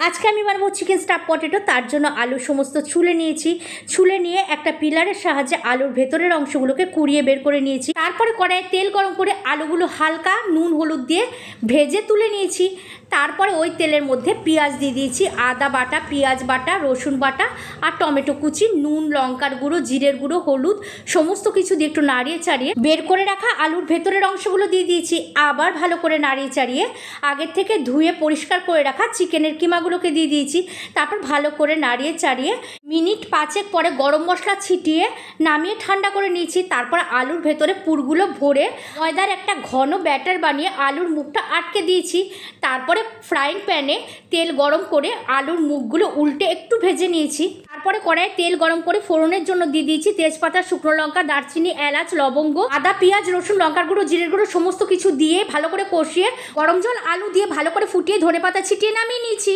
আজকে আমি বানাবো চিকেন স্টাফ পটেটো। তার জন্য আলু সমস্ত ছুলে নিয়েছি। ছুলে নিয়ে একটা পিলারের সাহায্যে আলুর ভেতরের অংশগুলোকে কুড়িয়ে বের করে নিয়েছি। তারপরে কড়াইয়ে তেল গরম করে আলুগুলো হালকা নুন হলুদ দিয়ে ভেজে তুলে নিয়েছি। তারপরে ওই তেলের মধ্যে পেঁয়াজ দিয়ে দিয়েছি, আদা বাটা, পেঁয়াজ বাটা, রসুন বাটা আর টমেটো কুচি, নুন, লঙ্কার গুঁড়ো, জিরের গুঁড়ো, হলুদ সমস্ত কিছু দিয়ে একটু নাড়িয়ে চাড়িয়ে বের করে রাখা আলুর ভেতরের অংশগুলো দিয়ে দিয়েছি। আবার ভালো করে নাড়িয়ে চাড়িয়ে আগের থেকে ধুয়ে পরিষ্কার করে রাখা চিকেনের কিমাগুলোকে দিয়ে দিয়েছি। তারপর ভালো করে নাড়িয়ে চাড়িয়ে মিনিট 5 পরে গরম মশলা ছিটিয়ে নামিয়ে ঠান্ডা করে নিয়েছি। তারপর আলুর ভেতরে পুরগুলো ভরে ময়দার একটা ঘন ব্যাটার বানিয়ে আলুর মুখটা আটকে দিয়েছি। তারপরে ফ্রাইং প্যানে তেল গরম করে আলুর মুখগুলো উল্টে একটু ভেজে নিয়েছি। তারপরে কড়াইয়ে তেল গরম করে ফোড়নের জন্য দিয়ে দিয়েছি তেজপাতা, শুকনো লঙ্কা, দারচিনি, এলাচ, লবঙ্গ, আদা, পেঁয়াজ, রসুন, লঙ্কার গুঁড়ো, জিরের গুঁড়ো সমস্ত কিছু দিয়ে ভালো করে কষিয়ে গরম জল আলু দিয়ে ভালো করে ফুটিয়ে ধনেপাতা ছিটিয়ে নামিয়ে নিয়েছি।